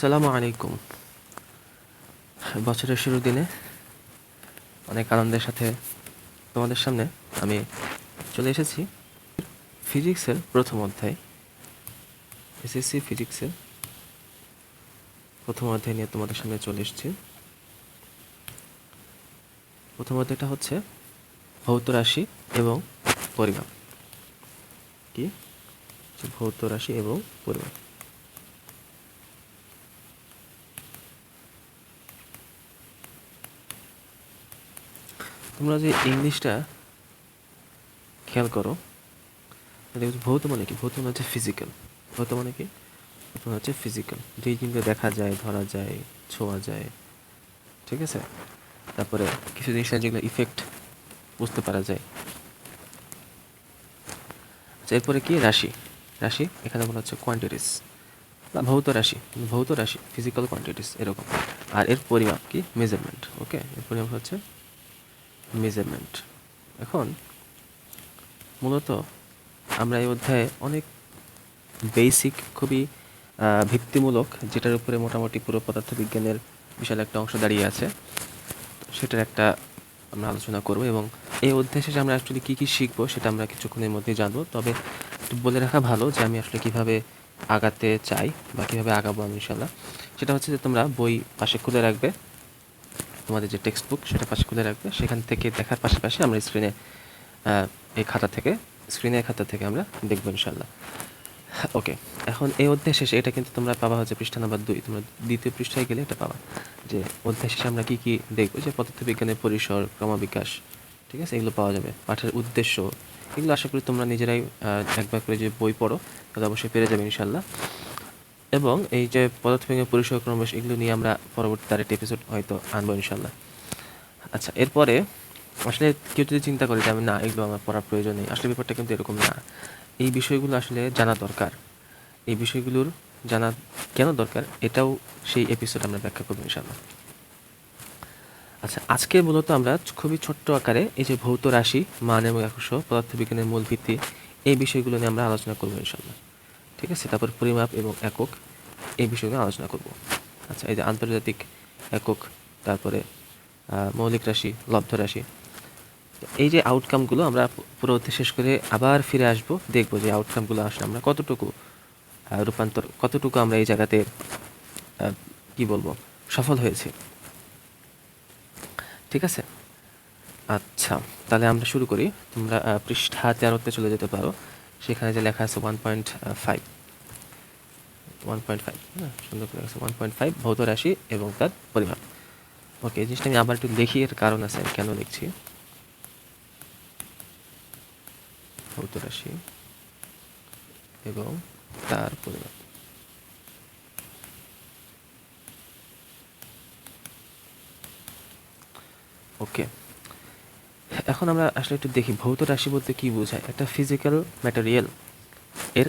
আসসালামু আলাইকুম। বছরের শুরুর দিনে অনেক আনন্দের সাথে তোমাদের সামনে আমি চলে এসেছি ফিজিক্সের প্রথম অধ্যায়, এসএসসি ফিজিক্সের প্রথম অধ্যায় নিয়ে তোমাদের সামনে চলে এসেছি। প্রথম অধ্যায়টা হচ্ছে ভৌত রাশি এবং পরিমাপ। কি? ভৌত রাশি এবং পরিমাপ। তোমরা যে ইংলিশটা খেয়াল করো, ভৌত মানে কি? ভৌত মানে হচ্ছে ফিজিক্যাল। ভৌত মানে কি? ভৌত মানে হচ্ছে ফিজিক্যাল, যেই জিনিসটা দেখা যায়, ধরা যায়, ছোঁয়া যায়, ঠিক আছে? তারপরে কিছু জিনিসের যেগুলো ইফেক্ট বুঝতে পারা যায়। আচ্ছা, এরপরে কি? রাশি। রাশি এখানে বলা হচ্ছে কোয়ান্টিটিস বা ভৌত রাশি। ভৌত রাশি, ফিজিক্যাল কোয়ান্টিটিস এরকম। আর এর পরিমাপ কি? মেজারমেন্ট। ওকে, এর পরিমাপ হচ্ছে মেজারমেন্ট। এখন মূলত আমরা এই অধ্যায়ে অনেক বেসিক, খুবই ভিত্তিমূলক, যেটার উপরে মোটামুটি পুরো পদার্থবিজ্ঞানের বিশাল একটা অংশ দাঁড়িয়ে আছে, সেটার একটা আমরা আলোচনা করব। এবং এই অধ্যায় শেষে আমরা অ্যাকচুয়ালি কী কী শিখবো সেটা আমরা কিছুক্ষণের মধ্যেই জানবো। তবে একটু বলে রাখা ভালো যে আমি আসলে কীভাবে আগাতে চাই বা কীভাবে আগাবো আমি ইনশাল্লাহ। সেটা হচ্ছে যে তোমরা বই পাশে খুলে রাখবে, তোমাদের যে টেক্সট বুক সেটা পাশে খুলে রাখবে। সেখান থেকে দেখার পাশাপাশি আমরা এই খাতা থেকে আমরা দেখবো ইনশাল্লাহ। ওকে, এখন এই অধ্যায় শেষে এটা কিন্তু তোমরা পাবা হচ্ছে পৃষ্ঠা নাম্বার 2। তোমরা দ্বিতীয় পৃষ্ঠায় গেলে এটা পাবা যে অধ্যায় শেষে আমরা কী কী দেখবো, যে পদার্থবিজ্ঞানের পরিসর, ক্রমবিকাশ, ঠিক আছে, এগুলো পাওয়া যাবে। পাঠের উদ্দেশ্য, এগুলো আশা করি তোমরা নিজেরাই একবার করে যে বই পড়ো তাহলে অবশ্যই পেরে যাবে ইনশাল্লাহ। এবং এই যে পদার্থবিজ্ঞানের পরিসর, ক্রমবিকাশ, এগুলো নিয়ে আমরা পরবর্তী আরেকটি এপিসোড হয়তো আনবো ইনশাল্লাহ। আচ্ছা, এরপরে আসলে কেউ যদি চিন্তা করে যে আমি না, এগুলো আমার পড়ার প্রয়োজন নেই, আসলে ব্যাপারটা কিন্তু এরকম না। এই বিষয়গুলো আসলে জানা দরকার। এই বিষয়গুলোর জানা কেন দরকার এটাও সেই এপিসোড আমরা ব্যাখ্যা করবো ইনশাআল্লাহ। আচ্ছা, আজকে মূলত আমরা খুবই ছোট্ট আকারে এই যে ভৌত রাশি, মান এবং একক সহ পদার্থবিজ্ঞানের মূল ভিত্তি, এই বিষয়গুলো নিয়ে আমরা আলোচনা করবো ইনশাআল্লাহ। ঠিক আছে, তারপর পরিমাপ এবং একক, এই বিষয়গুলো আলোচনা করব। আচ্ছা, এই যে আন্তর্জাতিক একক, তারপরে মৌলিক রাশি, লব্ধ রাশি, এই যে আউটকামগুলো আমরা পুরো অধ্যায় শেষ করে আবার ফিরে আসব, দেখবো যে আউটকামগুলো আসলে আমরা কতটুকু আমরা এই জায়গাতে কি বলবো, সফল হয়েছে। ঠিক আছে, আচ্ছা তাহলে আমরা শুরু করি। তোমরা পৃষ্ঠা 13-তে চলে যেতে পারো, সেখানে যে লেখা আছে 1.5, হ্যাঁ, সুন্দর করে আছে 1.5 ভৌত রাশি এবং তার পরিমাপ। ওকে, এই জিনিসটা আমি আবার একটু লিখি, এর কারণ আছে আমি কেন লিখছি। ভৌত রাশি এবং তার পরিমাপ। ওকে, এখন আমরা আসলে একটু দেখি ভৌত রাশি বলতে কি বোঝায়। একটা ফিজিক্যাল ম্যাটেরিয়াল, এর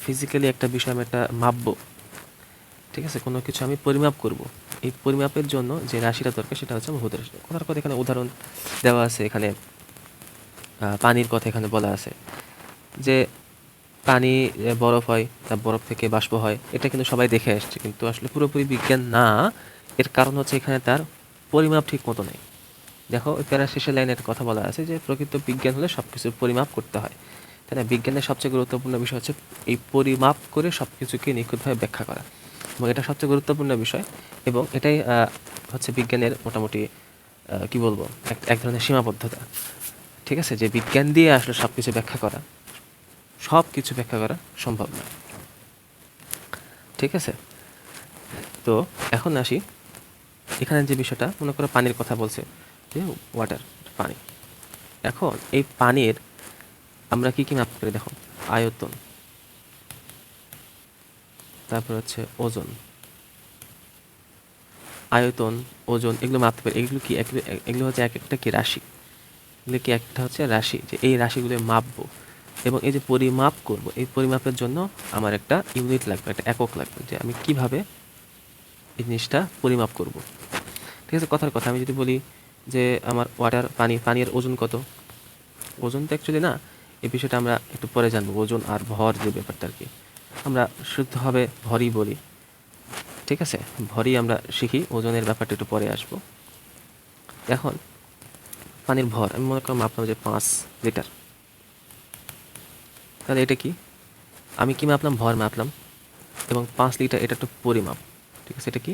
ফিজিক্যালি একটা বিষয় আমি একটা মাপবো, ঠিক আছে, কোনো কিছু আমি পরিমাপ করব। এই পরিমাপের জন্য যে রাশিটা দরকার সেটা হচ্ছে ভৌত রাশি। কথার কথা এখানে উদাহরণ দেওয়া আছে, এখানে পানির কথা এখানে বলা আছে যে পানি বরফ হয়, তার বরফ থেকে বাষ্প হয়, এটা কিন্তু সবাই দেখে আসছে, কিন্তু আসলে পুরোপুরি বিজ্ঞান না। এর কারণ হচ্ছে এখানে তার পরিমাপ ঠিক মতো নেই। দেখো, ওই প্যারা শেষের লাইনে একটা কথা বলা আছে যে প্রকৃত বিজ্ঞান হলে সব কিছুর পরিমাপ করতে হয়, তাই না? বিজ্ঞানের সবচেয়ে গুরুত্বপূর্ণ বিষয় হচ্ছে এই পরিমাপ করে সব কিছুকে নিখুঁতভাবে ব্যাখ্যা করা, এবং এটা সবচেয়ে গুরুত্বপূর্ণ বিষয়। এবং এটাই হচ্ছে বিজ্ঞানের মোটামুটি কি বলবো, এক ধরনের সীমাবদ্ধতা। ঠিক আছে, যে বিজ্ঞান দিয়ে আসলে সব কিছু ব্যাখ্যা করা সম্ভব নয়। ঠিক আছে, তো এখন আসি এখানে যে বিষয়টা, মনে করো পানির কথা বলছে, যে ওয়াটার, পানি। এখন এই পানির আমরা কি কি মাপ করি? দেখো, আয়তন, তারপর হচ্ছে ওজন, আয়তন, ওজন, এগুলো মাপতে পারি। এগুলো কি? এগুলো হচ্ছে এক একটা কি রাশি, এগুলো কি একটা হচ্ছে রাশি, যে এই রাশিগুলো মাপবো এবং এই যে পরিমাপ করব, এই পরিমাপের জন্য আমার একটা ইউনিট লাগবে, একটা একক লাগবে, যে আমি কিভাবে এই জিনিসটা পরিমাপ করব। ঠিক আছে, কথার কথা আমি যদি বলি যে আমার পানির ওজন কত, ওজন তো অ্যাকচুয়ালি না, এই বিষয়টা আমরা একটু পরে জানবো। ওজন আর ভর যে ব্যাপারটা আর কি, আমরা শুদ্ধভাবে ভরই বলি। ঠিক আছে, ভরই আমরা শিখি, ওজনের ব্যাপারটা একটু পরে আসবো। এখন পানির ভর আমি মনে করি মাপলাম যে 5 লিটার, তাহলে এটা কি, আমি কি মাপলাম, ভর মাপলাম, এবং 5 লিটার এটা একটা পরিমাপ। ঠিক আছে, এটা কি,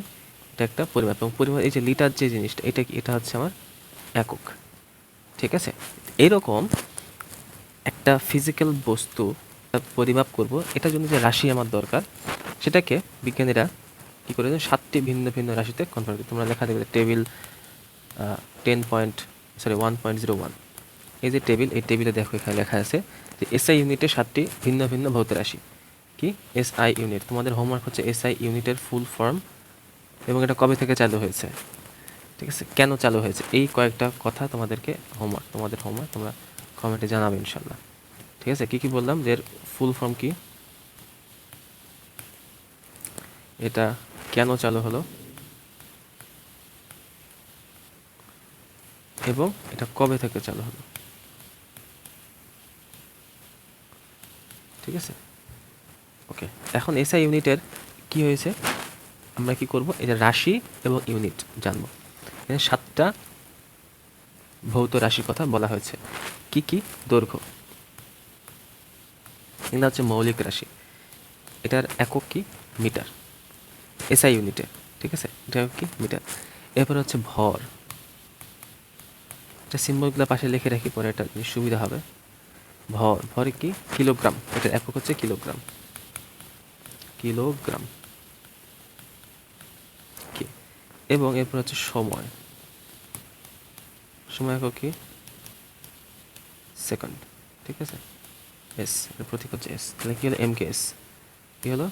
এটা একটা পরিমাপ, এবং পরিমাপ এই যে লিটার যে জিনিসটা এটা কি, এটা হচ্ছে আমার একক। ঠিক আছে, এইরকম একটা ফিজিক্যাল বস্তু পরিমাপ করব, এটার জন্য যে রাশি আমার দরকার সেটাকে বিজ্ঞানীরা কী করে 7টি ভিন্ন ভিন্ন রাশিতে কনভার্ট করে। তোমরা লেখা দেখবে টেবিল 1.01, এই যে টেবিল, এই টেবিলে দেখো এখানে লেখা আছে যে এসআই ইউনিটে 7টি ভিন্ন ভিন্ন ভৌত রাশি। কি এসআই ইউনিট, তোমাদের হোমওয়ার্ক হচ্ছে এসআই ইউনিটের ফুল ফর্ম এবং এটা কবে থেকে চালু হয়েছে, ঠিক আছে, কেন চালু হয়েছে, এই কয়েকটা কথা তোমাদেরকে তোমাদের হোমওয়ার্ক তোমরা কমেন্টে জানাবে ইনশাল্লাহ। ঠিক আছে, কি কি বললাম, যে এর ফুল ফর্ম কি, এটা কেন চালু হলো, এবং এটা কবে থেকে চালু হলো। ঠিক আছে, ওকে। এখন এসআই ইউনিটের কি হয়েছে, আমরা কি করব, এই যে রাশি এবং ইউনিট জানবো। এখানে 7টা ভৌত রাশির কথা বলা হয়েছে। কি কি, দৈর্ঘ্য, এগুলো হচ্ছে মৌলিক রাশি, এটার একক কি, মিটার, এসআই ইউনিটে। ঠিক আছে, এটা কি, মিটার। এরপর হচ্ছে ভর, এটা সিম্বলগুলো পাশে লিখে রাখি, পরে এটা সুবিধা হবে। ভর কি, কিলোগ্রাম, এটার একক হচ্ছে কিলোগ্রাম, কিলোগ্রাম। কি, এবং এরপর হচ্ছে সময়, সময় একক কি, সেকেন্ড। ঠিক আছে, এস, এর প্রতীক হচ্ছে এস, তাহলে কি হলো, এমকেএস, কি হলো,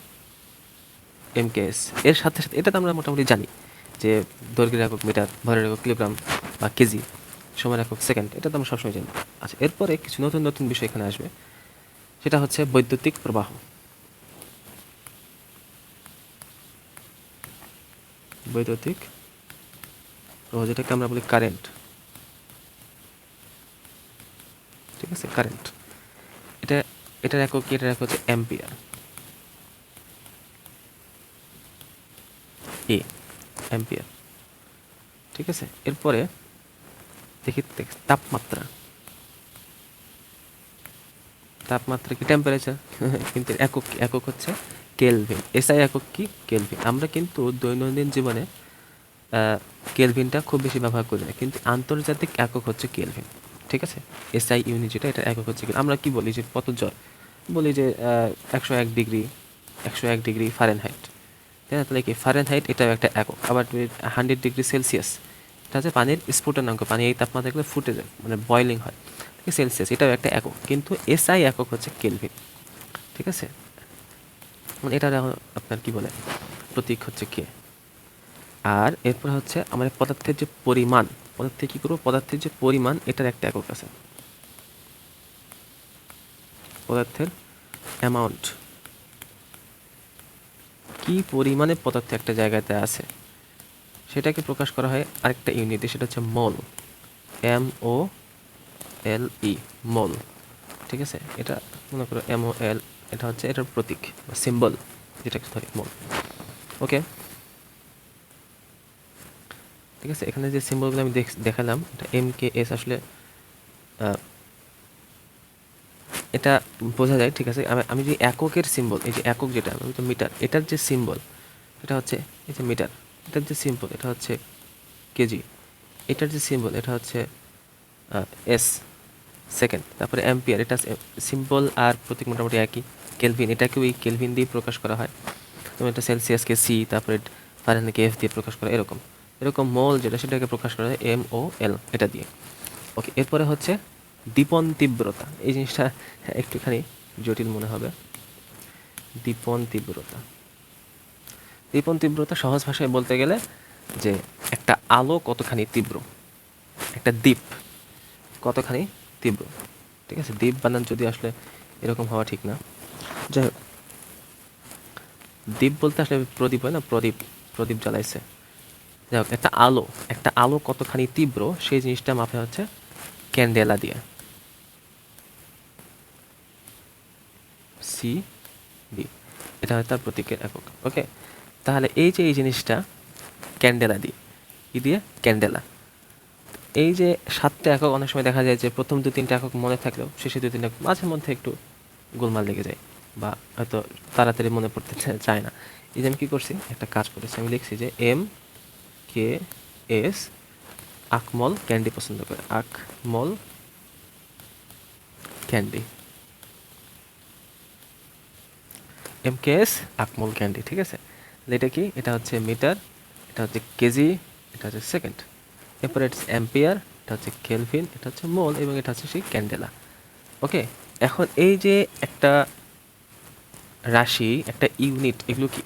এমকেএস। এর সাথে সাথে এটা তো আমরা মোটামুটি জানি যে দৈর্ঘ্যের একক মিটার, ভরের একক কিলোগ্রাম বা কেজি, সময়ের একক সেকেন্ড, এটা তো আমরা সবসময় জানি। আচ্ছা, এরপরে কিছু নতুন নতুন বিষয় এখানে আসবে, সেটা হচ্ছে বৈদ্যুতিক প্রবাহ। বৈদ্যুতিক প্রবাহ, যেটাকে আমরা বলি কারেন্ট। ঠিক আছে, কারেন্ট, এটা, এটার একক কি, এটার একক হচ্ছে অ্যাম্পিয়ার, অ্যাম্পিয়ার। ঠিক আছে, এরপরে দেখি তাপমাত্রা, তাপমাত্রা কি, টেম্পারেচার, কিন্তু একক হচ্ছে কেলভিন, এসআই একক কি, কেলভিন। আমরা কিন্তু দৈনন্দিন জীবনে কেলভিনটা খুব বেশি ব্যবহার করি না, কিন্তু আন্তর্জাতিক একক হচ্ছে কেলভিন। ঠিক আছে, এসআই ইউনিট যেটা, এটা একক হচ্ছে কেলভিন। আমরা কি বলি যে পতজ্জল, বলি যে 101 ডিগ্রি, 101 ডিগ্রি ফারেনহাইট। তাই না, তাহলে কি ফারেনহাইট এটাও একটা একক। আবার 100 ডিগ্রি সেলসিয়াস, এটা হচ্ছে পানির স্ফুটনাঙ্ক, পানি এই তাপমাত্রা দেখলে ফুটে যায়, মানে বয়লিং হয়, সেলসিয়াস, এটাও একটা একক। কিন্তু এসআই একক হচ্ছে কেলভিন। ঠিক আছে, মানে এটার আপনার কি বলে, প্রতীক হচ্ছে কে। আর এরপর হচ্ছে আমাদের পদার্থের যে পরিমাণ, পদার্থে কি করবো, পদার্থের যে পরিমাণ, এটার একটা একক আছে, পদার্থের অ্যামাউন্ট, কি পরিমাণে পদার্থ একটা জায়গাতে আছে সেটাকে প্রকাশ করা হয় আরেকটা ইউনিটে, সেটা হচ্ছে মল, MOLE, মল। ঠিক আছে, এটা মনে করো MOL, এটা হচ্ছে এটার প্রতীক বা সিম্বল, যেটাকে ধরে মল। ওকে, ঠিক আছে, এখানে যে সিম্বলগুলো আমি দেখালাম, এটা MKS, আসলে এটা বোঝা যায়। ঠিক আছে, আমি যে এককের সিম্বল, এই যে একক যেটা, আমি তো মিটার, এটার যে সিম্বল এটা হচ্ছে এই যে মিটার, এটার যে সিম্বল এটা হচ্ছে কেজি, এটার যে সিম্বল এটা হচ্ছে এস, সেকেন্ড। তারপরে অ্যাম্পিয়ার, এটা সিম্বল আর প্রতীক মোটামুটি একই। কেলভিন, এটাকেও এই কেলভিন দিয়ে প্রকাশ করা হয়। যেমন এটা সেলসিয়াসকে সি, তারপরে ফারেনহাইটকে এফ দিয়ে প্রকাশ করা, এরকম এরকম মল যেটা, সেটাকে প্রকাশ করা হয় MOL, এটা দিয়ে। ওকে, এরপরে হচ্ছে দীপন তীব্রতা, এই জিনিসটা একটুখানি জটিল মনে হবে। দীপন তীব্রতা, দীপন তীব্রতা সহজ ভাষায় বলতে গেলে যে একটা আলো কতখানি তীব্র, একটা দ্বীপ কতখানি তীব্র। ঠিক আছে, দ্বীপ বানান যদি আসলে এরকম হওয়া ঠিক না, যাই হোক, দ্বীপ বলতে আসলে প্রদীপ হয় না, প্রদীপ, প্রদীপ জ্বালাইছে। যাই হোক, একটা আলো কতখানি তীব্র সেই জিনিসটা মাপে হচ্ছে ক্যান্ডেলা দিয়ে, CB, এটা হয় তার প্রতীকের একক। ওকে, তাহলে এই জিনিসটা ক্যান্ডেলা দিয়ে, কি দিয়ে? ক্যান্ডেলা। এই যে 7টা একক অনেক সময় দেখা যায় যে প্রথম 2-3টা একক মনে থাকলেও শেষে 2-3টা মাঝে মধ্যে একটু গোলমাল লেগে যায় বা হয়তো তাড়াতাড়ি মনে পড়তে চায় না। এই যে আমি কী করছি, একটা কাজ করেছি, আমি লিখছি যে MKS আকমল ক্যান্ডি পছন্দ করে, Akmal candy, MKS Akmal candy, ঠিক আছে। এটা কি? এটা হচ্ছে মিটার, এটা হচ্ছে কেজি, এটা হচ্ছে সেকেন্ড, এরপরে এটা অ্যাম্পিয়ার, এটা হচ্ছে কেলভিন, এটা হচ্ছে মোল এবং এটা হচ্ছে সেই ক্যান্ডেলা। ওকে, এখন এই যে একটা রাশি, একটা ইউনিট, এগুলো কি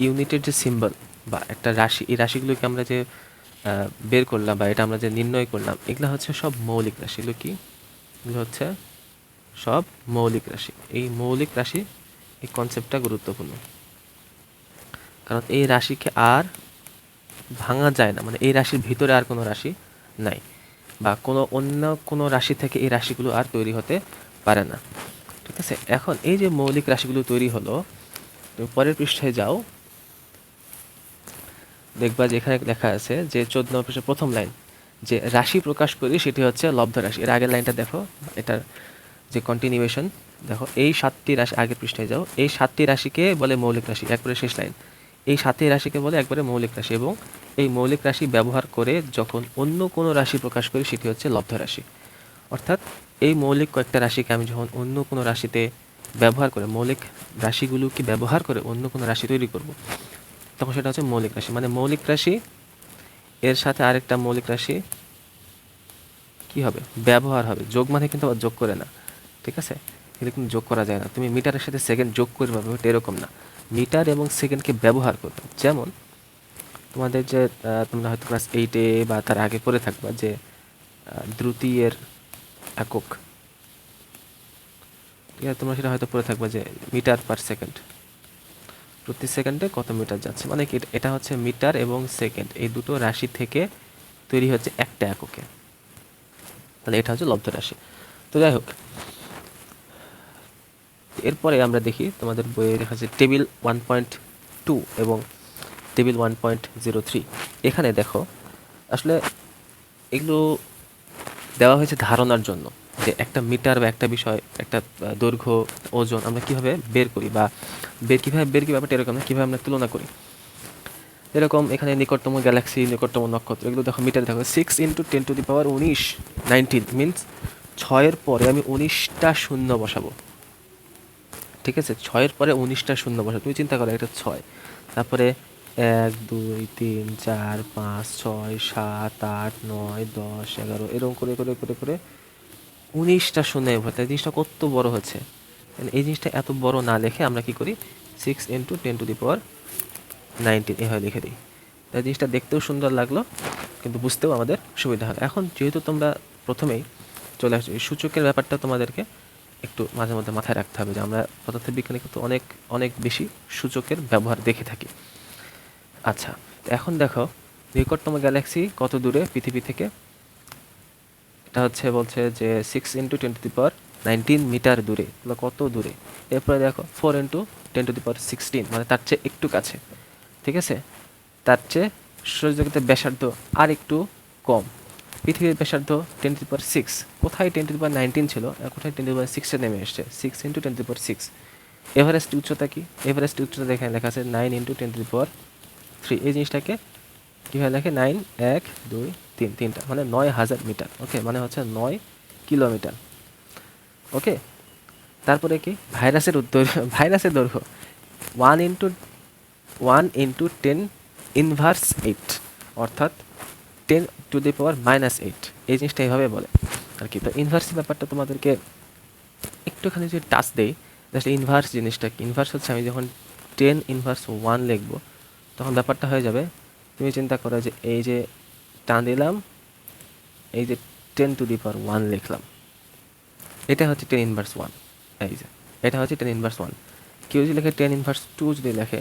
ইউনিটের যে সিম্বল বা একটা রাশি, এই রাশিগুলোকে আমরা যে বের করলাম বা এটা আমরা যে নির্ণয় করলাম, এগুলো হচ্ছে সব মৌলিক রাশি। এগুলো কি? এগুলো হচ্ছে সব মৌলিক রাশি। এই মৌলিক রাশি, এই কনসেপ্টটা গুরুত্বপূর্ণ, কারণ এই রাশিকে আর ভাঙা যায় না, মানে এই রাশির ভিতরে আর কোনো রাশি নাই বা কোনো অন্য কোনো রাশি থেকে এই রাশিগুলো আর তৈরি হতে পারে না, ঠিক আছে। এখন এই যে মৌলিক রাশিগুলো তৈরি হলো, তুমি পরের পৃষ্ঠায় যাও, দেখবা যে এখানে লেখা আছে যে 14 নম্বর পৃষ্ঠার প্রথম লাইন, যে রাশি প্রকাশ করি সেটি হচ্ছে লব্ধ রাশি। এর আগের লাইনটা দেখো, এটার যে কন্টিনিউয়েশন দেখো, এই 7টি রাশি, আগের পৃষ্ঠায় যাও, এই 7টি রাশিকে বলে মৌলিক রাশি, একবারে শেষ লাইন, এই 7টি রাশিকে বলে একবারে মৌলিক রাশি, এবং এই মৌলিক রাশি ব্যবহার করে যখন অন্য কোনো রাশি প্রকাশ করি সেটি হচ্ছে লব্ধ রাশি। অর্থাৎ এই মৌলিক কয়েকটা রাশিকে আমি যখন অন্য কোনো রাশিতে ব্যবহার করে, মৌলিক রাশিগুলোকে ব্যবহার করে অন্য কোনো রাশি তৈরি করব, তখন সেটা হচ্ছে মৌলিক রাশি। মানে মৌলিক রাশি এর সাথে আরেকটা মৌলিক রাশি কি হবে? ব্যবহার হবে। যোগ মানে কিন্তু আবার যোগ করে না, ঠিক আছে, এটা কিন্তু যোগ করা যায় না। তুমি মিটারের সাথে সেকেন্ড যোগ করে পাবে, ওটা এরকম না, মিটার এবং সেকেন্ডকে ব্যবহার করবে। যেমন তোমাদের যে তোমরা হয়তো ক্লাস 8-এ বা তার আগে পড়ে থাকবা যে দ্রুতির একক, ঠিক আছে, তোমরা সেটা হয়তো পড়ে থাকবা যে মিটার পার সেকেন্ড, প্রতি সেকেন্ডে কত মিটার যাচ্ছে, মানে কি এটা হচ্ছে মিটার এবং সেকেন্ড, এই দুটো রাশি থেকে তৈরি হচ্ছে একটা এককে, তাহলে এটা হচ্ছে লব্ধ রাশি। তো যাই হোক, এরপরে আমরা দেখি তোমাদের বইয়ে দেখা যাচ্ছে টেবিল 1.2 এবং টেবিল 1.03। এখানে দেখো আসলে এগুলো দেওয়া হয়েছে ধারণার জন্য যে একটা মিটার বা একটা বিষয়, একটা দৈর্ঘ্য, ওজন আমরা কীভাবে বের করি বা কীভাবে বের কী ব্যাপারটা এরকম না, কীভাবে আমরা তুলনা করি। এরকম এখানে নিকটতম গ্যালাক্সি, নিকটতম নক্ষত্র, এগুলো দেখো মিটারে দেখো 6 × 10⁻19 19 মিনস 6-এর পরে আমি 19টা শূন্য বসাবো, ঠিক আছে, 6-এর পরে 19টা শূন্য বসাবো। তুমি চিন্তা করো, এটা 6, তারপরে 1 2 3 4 5 6 7 8 9 10 11 এরকম করে করে করে করে 19টা শূন্য ভর্তি। এই জিনিসটা কত বড় হচ্ছে, এই জিনিসটা এত বড় না লিখে আমরা কি করি, 6 × 10⁻19 এভাবে লিখে দিই। তাই জিনিসটা দেখতেও সুন্দর লাগলো, কিন্তু বুঝতেও আমাদের সুবিধা হলো। এখন যেহেতু তোমরা প্রথমেই চলে আসছো, এই সূচকের ব্যাপারটা তোমাদেরকে একটু মাঝে মধ্যে মাথায় রাখতে হবে যে আমরা পদার্থবিজ্ঞানে কিন্তু অনেক অনেক বেশি সূচকের ব্যবহার দেখে থাকি। আচ্ছা, এখন দেখো নিকটতম গ্যালাক্সি কত দূরে পৃথিবী থেকে, এটা হচ্ছে বলছে যে 6 × 10⁻19 মিটার দূরে, কত দূরে। এরপরে দেখো 4 × 10⁻16, মানে তার চেয়ে একটু কাছে, ঠিক আছে, তার চেয়ে সৌরজগতের ব্যাসার্ধ আর একটু কম, পৃথিবীর ব্যাসার্ধ 10⁻6, কোথায় 10⁻19 ছিল, কোথায় 10⁻6-এ নেমে এসছে, 6 × 10⁻6। এভারেস্ট উচ্চতা কি? এভারেস্ট উচ্চতা এখানে লেখা আছে 9 × 10⁻3। এই জিনিসটাকে কীভাবে লেখে, 9 1 2 3 3টা, মানে 9000 মিটার। ওকে, মানে হচ্ছে 9 কিলোমিটার। ওকে, তারপরে কি ভাইরাসের ভাইরাসের দৈর্ঘ্য 1 × 10⁻8, অর্থাৎ 10⁻⁻8। এই জিনিসটা এইভাবে বলে আর কি। তো ইনভার্স ব্যাপারটা তোমাদেরকে একটুখানি যদি টাচ দেই, জাস্ট ইনভার্স জিনিসটা কি, ইনভার্স হচ্ছে আমি যখন 10⁻1 লিখবো তখন ব্যাপারটা হয়ে যাবে, তুমি চিন্তা করো যে এই যে টান দিলাম, এই যে 10⁻1 লিখলাম, এটা হচ্ছে 10⁻1, এই যে এটা হচ্ছে 10⁻1। কেউ যদি লেখে 10⁻2 যদি লেখে,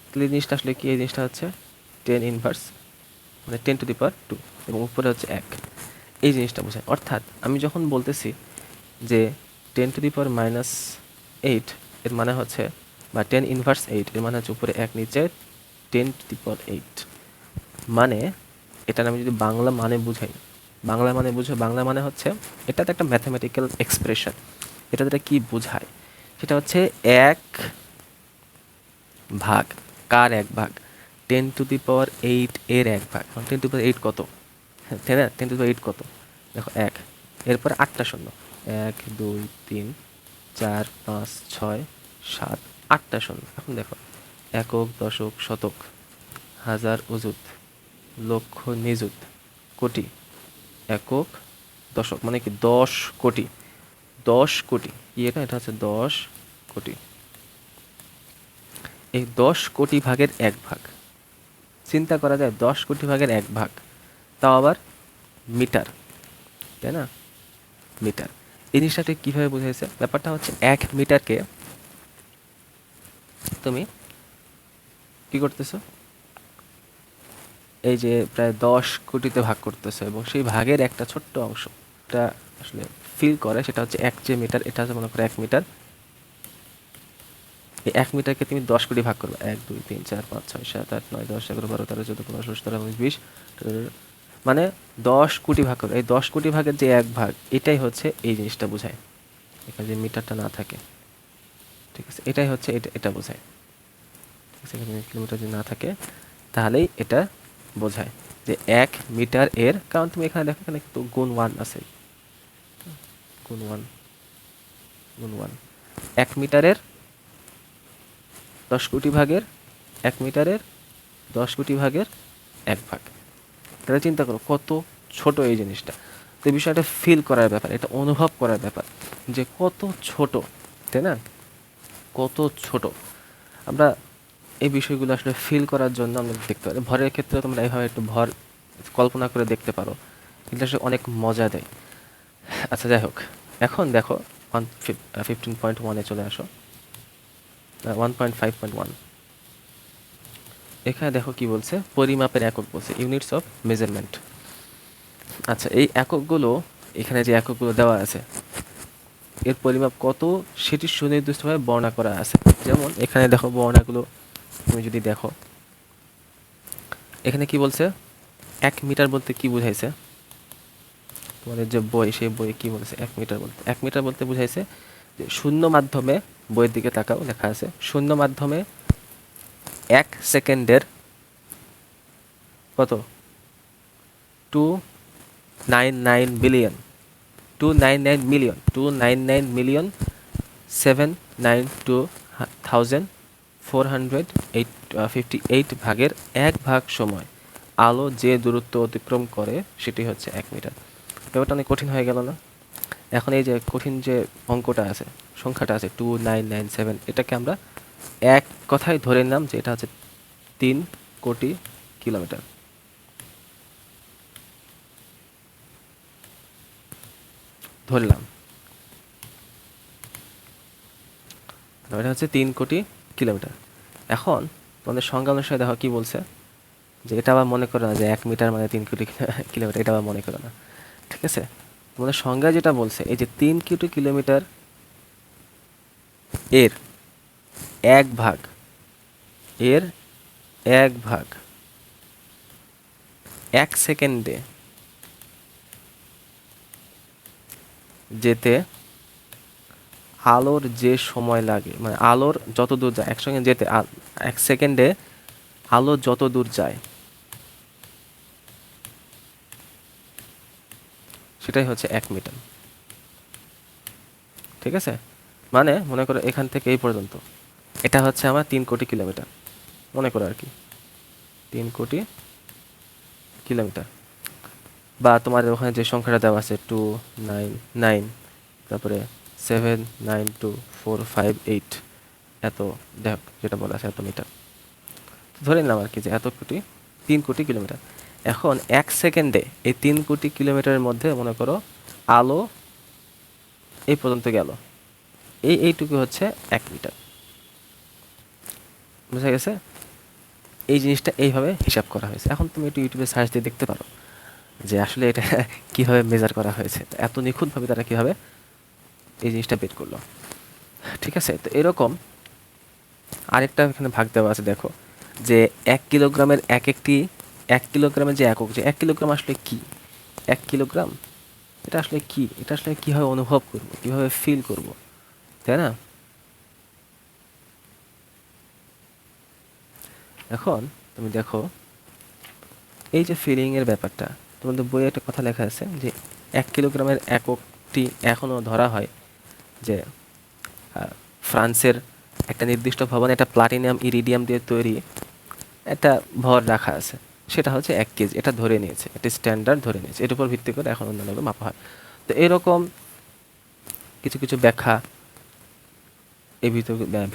তাহলে এই জিনিসটা আসলে কি, এই জিনিসটা হচ্ছে 10⁻, মানে 10⁻2 এবং উপরে হচ্ছে 1, এই জিনিসটা বোঝায়। অর্থাৎ আমি যখন বলতেছি যে 10⁻⁻8, এর মানে হচ্ছে বা 10^8, এর মানে হচ্ছে উপরে 1 নিচে 10^8। মানে এটার আমি যদি বাংলা মানে বুঝাই, বাংলা মানে হচ্ছে এটা তো একটা ম্যাথমেটিক্যাল এক্সপ্রেশন। এটা যেটা কি বোঝায় সেটা হচ্ছে 1 ভাগ, কার 1 ভাগ? 10^8 এর 1 ভাগ। 10^8 কত? হ্যাঁ, তাই না? 10^8 কত? দেখো 1, এরপর 8টা শূন্য, 1 2 3 4 5 6 7 8টা শূন্য। এখন দেখো একক, দশক, শতক, হাজার, অযুত, লক্ষ, নিযুত, কোটি, একক, দশক, মানে কি 10 কোটি। 10 কোটি কি এটা? এটা হচ্ছে 10 কোটি। এই 10 কোটি ভাগের 1 ভাগ, চিন্তা করা যায় 10 কোটি ভাগের 1 ভাগ, তাও আবার মিটার, তাই না? মিটার। এই জিনিসটাকে কীভাবে বোঝাইছে? ব্যাপারটা হচ্ছে 1 মিটারকে তুমি কি করতেছো, এই যে প্রায় 10 কোটিতে ভাগ করতেছো, এবং সেই ভাগের একটা ছোট্ট অংশ এটা আসলে ফিল করে, সেটা হচ্ছে 1 যে মিটার, এটা হচ্ছে মনে করো 1 মিটার। এই 1 মিটারকে তুমি 10 কোটি ভাগ করবে, 1 2 3 4 5 6 7 8 9 10 11 12 13 14 15 16 17 18 19 20, মানে 10 কোটি ভাগ করবে। এই 10 কোটি ভাগের যে 1 ভাগ, এটাই হচ্ছে এই জিনিসটা বোঝায়। এখানে যে মিটারটা না থাকে, ঠিক আছে, এটাই হচ্ছে এটা বোঝায়। ঠিক আছে, এখানে কিলোমিটার যদি না থাকে তাহলেই এটা বোঝায় যে 1 মিটার এর, কারণ তুমি এখানে দেখো এখানে কিন্তু গুণ 1 আছে, গুণ 1, গুণ 1। 1 মিটারের 10 কোটি ভাগের 1 মিটারের 10 কোটি ভাগের 1 ভাগ। তাহলে চিন্তা করো কত ছোট এই জিনিসটা। তো এই বিষয়টা ফিল করার ব্যাপার, এটা অনুভব করার ব্যাপার যে কত ছোট, তাই না? কত ছোট। আমরা এই বিষয়গুলো আসলে ফিল করার জন্য আমরা দেখতে পারি। ভরের ক্ষেত্রে তোমরা এইভাবে একটু ভর কল্পনা করে দেখতে পারো, এটা আসলে অনেক মজা দেয়। আচ্ছা, যাই হোক, এখন দেখো 15.1-এ চলে আসো, 1.5.1। এখানে দেখো কি বলছে, পরিমাপের একক বলছে, ইউনিটস অফ মেজারমেন্ট। আচ্ছা, এই এককগুলো, এখানে যে এককগুলো দেওয়া আছে, এর পরিমাপ কত সেটি সুনির্দিষ্টভাবে বর্ণনা করা আছে। যেমন এখানে দেখো বর্ণনাগুলো তুমি যদি দেখো, এখানে কি বলছে, 1 মিটার বলতে কি বুঝাইছে? তোমাদের যে বই, সেই বই কি বলেছে 1 মিটার বলতে? 1 মিটার বলতে বুঝাইছে যে শূন্য মাধ্যমে, বইয়ের দিকে তাকাও, লেখা আছে শূন্য মাধ্যমে 1 সেকেন্ডের কত? 299 বিলিয়ন, 299 মিলিয়ন, 299 মিলিয়ন 792,458 ভাগের 1 ভাগ সময় আলো যে দূরত্ব অতিক্রম করে সেটি হচ্ছে 1 মিটার। ব্যাপারটা অনেক কঠিন হয়ে গেল না? এখন এই যে কঠিন যে অঙ্কটা আছে, সংখ্যাটা আছে 2997, এটাকে আমরা এক কথায় ধরে নিলাম যে এটা হচ্ছে 3 কোটি কিলোমিটার। ধরলাম এটা হচ্ছে 3 কোটি কিলোমিটার। এখন তোমাদের সংজ্ঞা অনুসারে দেখো কি বলছে, যে এটা আবার মনে করো না যে 1 মিটার মানে 3 কোটি কিলোমিটার, এটা আবার মনে করো না, ঠিক আছে? তোমাদের সংজ্ঞা যেটা বলছে, এই যে 3 কোটি কিলোমিটার এর 1 ভাগ, এর 1 ভাগ 1 সেকেন্ডে যেতে আলোর যে সময় লাগে, মানে আলোর যত দূর যায় একসঙ্গে যেতে, 1 সেকেন্ডে আলো যত দূর যায় সেটাই হচ্ছে 1 মিটার। ঠিক আছে, মানে মনে করো এখান থেকে এই পর্যন্ত, এটা হচ্ছে আমার 3 কোটি কিলোমিটার, মনে করো আর কি 3 কোটি কিলোমিটার। বা তোমার ওখানে যে সংখ্যাটা দেওয়া আছে 299, তারপরে 792,458, এত, দেখ যেটা বলা আছে এত মিটার, ধরে নিলাম আর কি যে এত কোটি, 3 কোটি কিলোমিটার। এখন 1 সেকেন্ডে এই 3 কোটি কিলোমিটারের মধ্যে মনে করো আলো এই পর্যন্ত গেল, এইটুকু হচ্ছে 1 মিটার। বুঝা গেছে? এই জিনিসটা এইভাবে হিসাব করা হয়েছে। এখন তুমি একটু ইউটিউবে সার্চ দিয়ে দেখতে পারো যে আসলে এটা কিভাবে মেজার করা হয়েছে, এত নিখুঁতভাবে তারা কিভাবে এই জিনিসটা বের করলো। ঠিক আছে, তো এরকম আরেকটা এখানে ভাগ দেওয়া আছে, দেখো যে 1 কিলোগ্রামের এক কিলোগ্রামের যে একক, যে 1 কিলোগ্রাম আসলে কি, 1 কিলোগ্রাম এটা আসলে কি, এটা আসলে কীভাবে অনুভব করব, কীভাবে ফিল করব, তাই না? এখন তুমি দেখো এই যে ফিলিংয়ের ব্যাপারটা, তোমাদের বইয়ে একটা কথা লেখা আছে যে 1 কিলোগ্রামের এককটি এখনও ধরা হয় যে ফ্রান্সের একটা নির্দিষ্ট ভবনে একটা প্লাটিনাম ইরিডিয়াম দিয়ে তৈরি একটা ভর রাখা আছে, সেটা হচ্ছে 1 কেজি, এটা ধরে নিয়েছে, এটা স্ট্যান্ডার্ড ধরে নিয়েছে, এর উপর ভিত্তি করে এখন অন্যান্য মাপা হয়। তো এরকম কিছু কিছু ব্যাখ্যা এই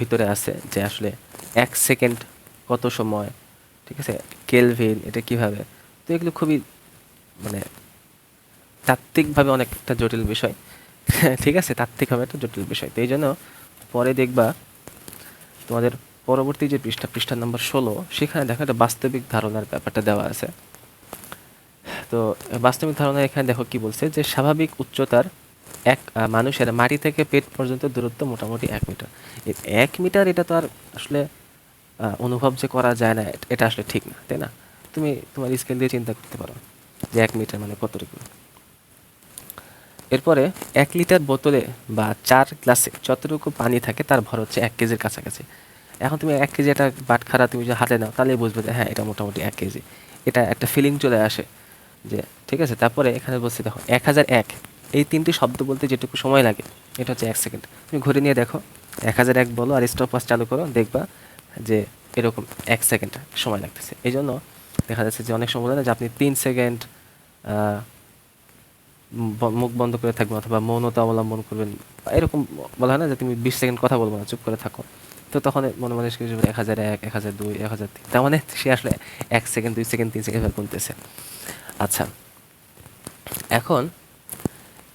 ভিতরে আছে যে আসলে 1 সেকেন্ড কত সময়, ঠিক আছে, কেলভিন এটা কিভাবে। তো এগুলো খুবই মানে তাত্ত্বিকভাবে অনেকটা জটিল বিষয়। ঠিক আছে, তাত্ত্বিকভাবে একটা জটিল বিষয়। তো এই জন্য পরে দেখবা তোমাদের পরবর্তী যে পৃষ্ঠা নম্বর 16, সেখানে দেখো একটা বাস্তবিক ধারণার ব্যাপারটা দেওয়া আছে। তো বাস্তবিক ধারণা এখানে দেখো কি বলছে, যে স্বাভাবিক উচ্চতার মানুষের মাটি থেকে পেট পর্যন্ত দূরত্ব মোটামুটি 1 মিটার। 1 মিটার এটা তো আর আসলে অনুভব যে করা যায় না, এটা আসলে ঠিক না, তাই না? তুমি তোমার স্কেল দিয়ে চিন্তা করতে পারো যে 1 মিটার মানে কতটুকু। এরপরে 1 লিটার বোতলে বা 4 গ্লাসে যতটুকু পানি থাকে তার ভর হচ্ছে 1 কেজির কাছাকাছি। এখন তুমি 1 কেজি একটা বাটখারা তুমি যদি হাতে নাও, তাহলে বুঝবে যে হ্যাঁ এটা মোটামুটি 1 কেজি। এটা একটা ফিলিং চলে আসে যে ঠিক আছে। তারপরে এখানে বলছি দেখো 1001, এই 3টি শব্দ বলতে যেটুকু সময় লাগে এটা হচ্ছে 1 সেকেন্ড। তুমি ঘুরে নিয়ে দেখো 1001 বলো আর স্টপ ওয়াচ চালু করো, দেখবা যে এরকম 1 সেকেন্ড সময় লাগতেছে। এই জন্য দেখা যাচ্ছে যে অনেক সময় বলে না যে আপনি 3 সেকেন্ড মুখ বন্ধ করে থাকবেন অথবা মৌনতা অবলম্বন করবেন, এরকম বলা হয় না যে তুমি 20 সেকেন্ড কথা বলবো না, চুপ করে থাকো। তো তখন মনে মনে 1001, 1002, 1003, তার মানে সে আসলে 1 সেকেন্ড, 2 সেকেন্ড, 3 সেকেন্ড গুনতেছে। আচ্ছা, এখন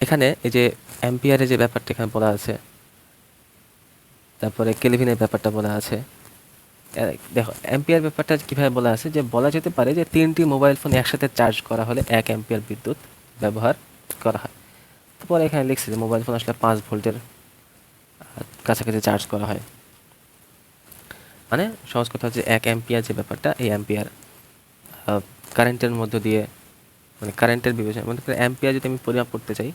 এখানে এই যে অ্যাম্পিয়ারের যে ব্যাপারটা এখানে বলা আছে, তারপরে কেলভিনের ব্যাপারটা বলা আছে। দেখো অ্যাম্পিয়ার ব্যাপারটা কীভাবে বলা আছে, যে বলা যেতে পারে যে 3টি মোবাইল ফোন একসাথে চার্জ করা হলে 1 অ্যাম্পিয়ার বিদ্যুৎ ব্যবহার করা হয়। তারপরে এখানে লিখছে যে মোবাইল ফোন আসলে 5 ভোল্টের কাছাকাছি চার্জ করা হয়। মানে সহজ কথা হচ্ছে 1 অ্যাম্পিয়ার যে ব্যাপারটা, এই অ্যাম্পিয়ার কারেন্টের মধ্য দিয়ে, মানে কারেন্টের বিবেচনা, মানে অ্যাম্পিয়ার যদি আমি পরিমাপ করতে চাই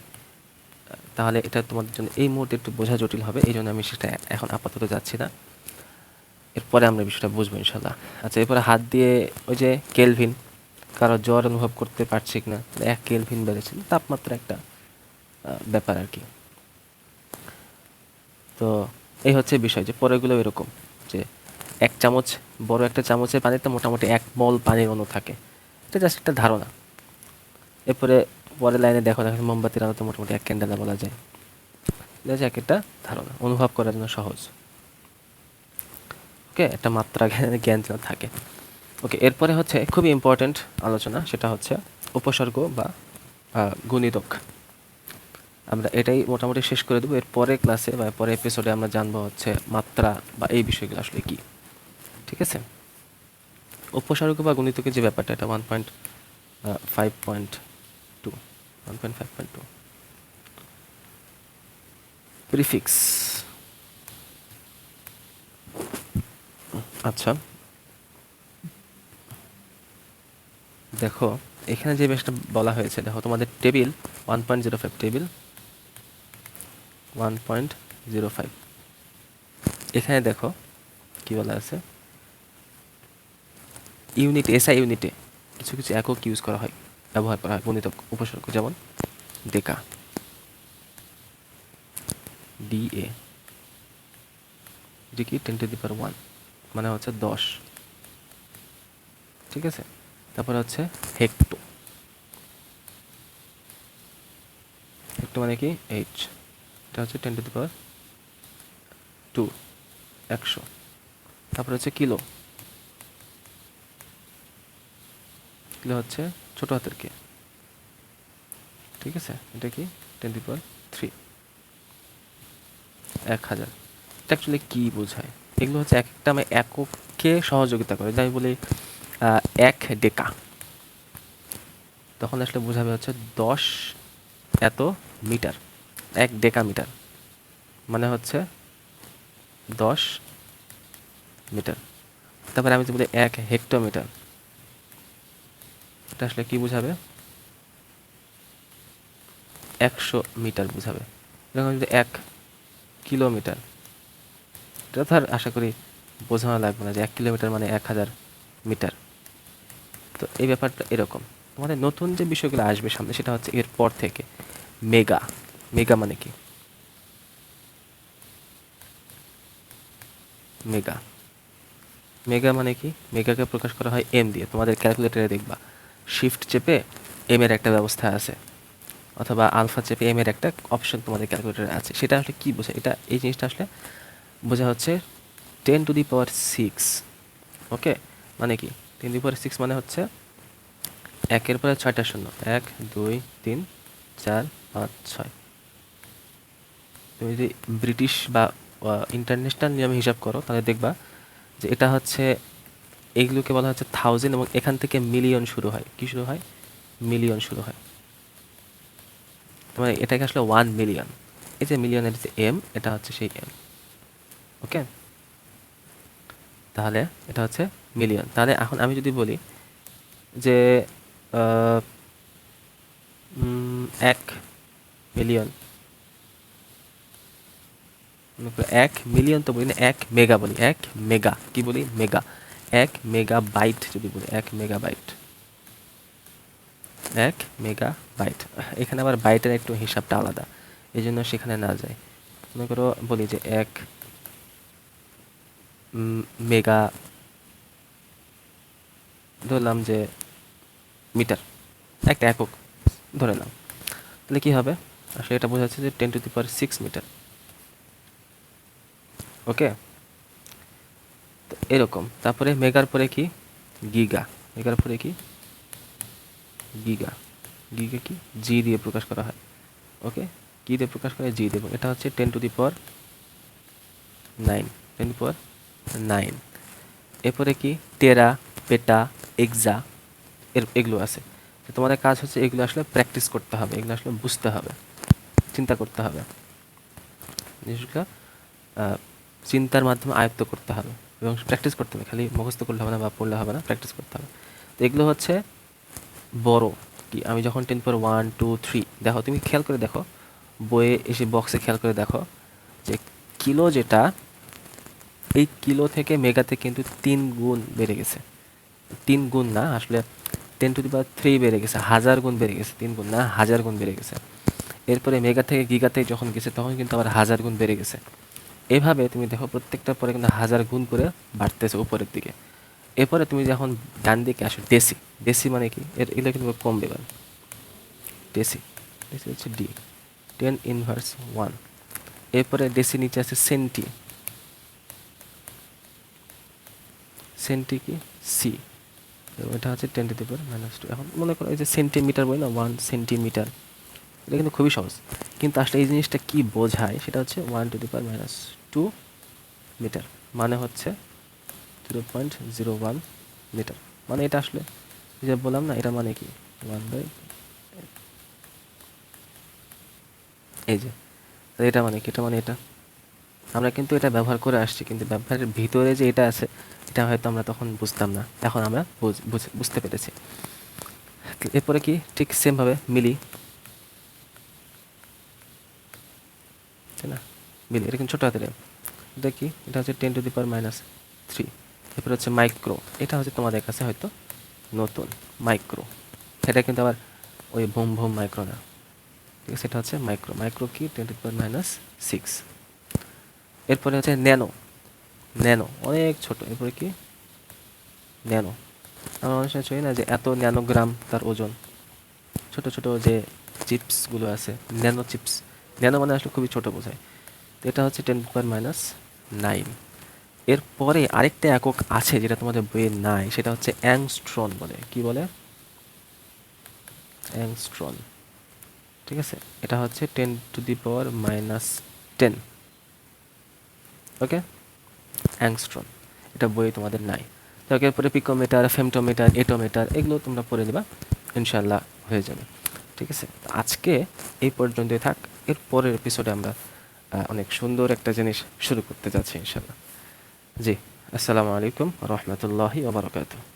তাহলে এটা তোমাদের জন্য এই মুহূর্তে একটু বোঝা জটিল হবে, এই জন্য আমি সেটা এখন আপাতত যাচ্ছি না, এরপরে আমরা বিষয়টা বুঝবো ইনশাল্লাহ। আচ্ছা, এরপরে হাত দিয়ে ওই যে কেলভিন, কারো জ্বর অনুভব করতে পারছি কিনা, 1 কেলভিন বেড়েছে, তাপমাত্রা একটা ব্যাপার আর কি। তো এই হচ্ছে বিষয়, যে পরেগুলো এরকম যে 1 চামচ, বড় একটা চামচের পানিতে মোটামুটি 1 মল পানির অণু থাকে, এটা জাস্ট একটা ধারণা। এরপরে পরের লাইনে দেখো মোমবাতির আলোতে মোটামুটি 1 ক্যান্ডেলা বলা যায়। এটা এক একটা ধারণা, অনুভব করার জন্য সহজ। ওকে, একটা মাত্রা জ্ঞান যেন থাকে। ওকে, এরপরে হচ্ছে খুবই ইম্পর্ট্যান্ট আলোচনা, সেটা হচ্ছে উপসর্গ বা গুণিতক। আমরা এটাই মোটামুটি শেষ করে দেবো। এর পরের ক্লাসে বা পরের এপিসোডে আমরা জানবো হচ্ছে মাত্রা বা এই বিষয়গুলো আসলে কি। ঠিক আছে, উপসর্গ বা গুণিতকের যে ব্যাপারটা, এটা 1.5.2 1.5.2 প্রিফিক্স। আচ্ছা, দেখো এখানে যে বেশটা বলা হয়েছে, দেখো তোমাদের টেবিল 1.05, টেবিল 1.05, এখানে দেখো কি বলা আছে, ইউনিট, এসআই ইউনিটে কিছু কিছু একক ইউজ করা হয়, ব্যবহার করা হয় গুণিতক উপসর্গ, যেমন ডেকা, ডিএ, যে কি 10⁻1, মানে হচ্ছে 10। ঠিক আছে, তারপরে হচ্ছে হেক্টো, হেক্টো মানে কি 8, এটা হচ্ছে 10⁻2, 100। তারপরে হচ্ছে কিলো, কিলো হচ্ছে ছোট হাতের কে। ঠিক আছে, এটা কি 10⁻3, 1000। এটা অ্যাকচুয়ালি কী বোঝায়, এগুলো হচ্ছে এক একটা আমি এককে সহযোগিতা করে, যদি আমি বলি 1 ডেকা, তখন আসলে বোঝাবে হচ্ছে 10 এত মিটার, 1 ডেকা মিটার মানে হচ্ছে 10 মিটার। তারপরে আমি যদি বলি 1 হেক্টোমিটার, এটা আসলে কি বোঝাবে? 100 মিটার বোঝাবে। এরকম যদি 1 কিলোমিটার, এটা তো আর আশা করি বোঝানো লাগবে না যে 1 কিলোমিটার মানে 1000 মিটার। তো এই ব্যাপারটা এরকম। তোমাদের নতুন যে বিষয়গুলো আসবে সামনে সেটা হচ্ছে এরপর থেকে মেগা। মেগা মানে কি? মেগা, মেগা মানে কি? মেগাকে প্রকাশ করা হয় এম দিয়ে। তোমাদের ক্যালকুলেটরে দেখবা শিফট চেপে এম এর একটা ব্যবস্থা আছে, অথবা আলফা চেপে এম এর একটা অপশন তোমাদের ক্যালকুলেটরে আছে। সেটা আসলে কি বোঝায়? এটা এই জিনিসটা আসলে বোঝা হচ্ছে 10⁶। ওকে, মানে কি 10⁶ মানে হচ্ছে 1-এর পরে 6টা শূন্য, 1 2 3 4 5 6। তুমি যদি ব্রিটিশ বা ইন্টারন্যাশনাল নিয়মে হিসাব করো তাহলে দেখবা যে এটা হচ্ছে, এইগুলোকে বলা হচ্ছে থাউজেন্ড, এবং এখান থেকে মিলিয়ন শুরু হয়। কি শুরু হয়? মিলিয়ন শুরু হয়। মানে এটাকে আসলে 1 মিলিয়ন, এই যে মিলিয়নের যে এম, এটা হচ্ছে সেই এম। ওকে, তাহলে এটা হচ্ছে মিলিয়ন। তাহলে এখন আমি যদি বলি যে 1 মিলিয়ন, 1 মিলিয়ন তো বলি না, 1 মেগা বলি। 1 মেগা কি বলি? মেগা। 1 মেগাবাইট যদি বলি, 1 মেগাবাইট, 1 মেগাবাইট। এখানে আবার বাইটের একটু হিসাবটা আলাদা, এই জন্য সেখানে না যায়। মনে করো বলি যে 1 মেগা, ধরলাম যে মিটার, একটা একক ধরে নাও। তাহলে কি হবে? আসলে এটা বোঝা যাচ্ছে যে 10⁶ মিটার। ওকে, তো এরকম। তারপরে মেগার পরে কি? গিগা। মেগার পরে কি? গিগা। গিগা কি? জি দিয়ে প্রকাশ করা হয়। ওকে, কি দিয়ে প্রকাশ করে? জি দিয়ে। এটা হচ্ছে 10⁹ 10⁹ এরপরে কি? টেরা, পেটা, এক্সা, এগুলো আছে। তো তোমাদের কাজ হচ্ছে এগুলো আসলে প্র্যাকটিস করতে হবে, এগুলো আসলে বুঝতে হবে, চিন্তা করতে হবে, জিনিসগুলো চিন্তার মাধ্যমে আয়ত্ত করতে হবে এবং প্র্যাকটিস করতে হবে। খালি মুখস্থ করলে হবে না বা পড়লে হবে না, প্র্যাকটিস করতে হবে। তো এগুলো হচ্ছে বড় কি। আমি যখন 10⁻1 2 3 দেখো, তুমি খেয়াল করে দেখো, বইয়ে এসে বক্সে খেয়াল করে দেখো যে কিলো যেটা, এই কিলো থেকে মেগাতে কিন্তু 3 গুণ বেড়ে গেছে। 3 গুণ না, আসলে 10⁻³ বেড়ে গেছে, 1000 গুণ বেড়ে গেছে। 3 গুণ না, 1000 গুণ বেড়ে গেছে। এরপরে মেগা থেকে গিগাতে যখন গেছে তখন কিন্তু আবার 1000 গুণ বেড়ে গেছে। এভাবে তুমি দেখো প্রত্যেকটা পরে কিন্তু 1000 গুণ করে বাড়তেছে উপরের দিকে। এরপরে তুমি যখন ডান দিকে আসো, ডেসি। ডেসি মানে কি? এগুলো কিন্তু কমবে এবার। ডেসি, ডেসি হচ্ছে ডি, 10⁻1। এরপরে ডেসি নিচে আছে সেন্টি। সেন্টি কি? সি। এটা হচ্ছে 10⁻²। এখন মনে করো এই যে সেন্টিমিটার বলি না, 1 সেন্টিমিটার, এটা কিন্তু খুবই সহজ। কিন্তু আসলে এই জিনিসটা কি বোঝায় সেটা হচ্ছে 1⁻² মিটার, মানে হচ্ছে 0.01 মিটার। মানে এটা আসলে যে বললাম না, এটা মানে কি 1/, এই যে, তো এটা মানে কি? এটা মানে এটা আমরা কিন্তু এটা ব্যবহার করে আসছি, কিন্তু ব্যবহারের ভিতরে যে এটা আছে এটা হয়তো আমরা তখন বুঝতাম না, এখন আমরা বুঝতে পেরেছি। এরপরে কি? ঠিক সেমভাবে মিলি, তাই না? মিলি, এটা কিন্তু ছোটো হাতের M। এটা কি? এটা হচ্ছে 10⁻³ এরপরে হচ্ছে মাইক্রো। এটা হচ্ছে তোমাদের কাছে হয়তো নতুন, মাইক্রো। এটা কিন্তু আবার ওই ভোম ভোম মাইক্রো না, ঠিক আছে? এটা হচ্ছে মাইক্রো। মাইক্রো কি? 10⁻⁶। এরপরে হচ্ছে ন্যানো। ন্যানো অনেক ছোট। এরপরে কি? ন্যানো। আমরা মানুষের চাই না যে এত ন্যানোগ্রাম তার ওজন। ছোট ছোট যে চিপসগুলো আছে, ন্যানো চিপস। ন্যানো মানে আসলে খুবই ছোট বোঝায়। তো এটা হচ্ছে 10⁻⁹। এরপরে আরেকটা একক আছে যেটা তোমাদের বইয়ে নাই, সেটা হচ্ছে অ্যাংস্ট্রন বলে। কি বলে? অ্যাংস্ট্রন, ঠিক আছে? এটা হচ্ছে 10⁻⁻10। ওকে, অ্যাংস্ট্রন, এটা বইয়ে তোমাদের নাই। তো এরপরে পিকোমিটার, ফেমটোমিটার, এটোমিটার, এগুলো তোমরা পড়ে নেবা, ইনশাল্লাহ হয়ে যাবে। ঠিক আছে, তো আজকে এই পর্যন্তই থাক। এর পরের এপিসোডে আমরা অনেক সুন্দর একটা জিনিস শুরু করতে যাচ্ছি ইনশাল্লাহ। জি, আসসালামু আলাইকুম রহমতুল্লাহি ওয়া বারাকাতুহু।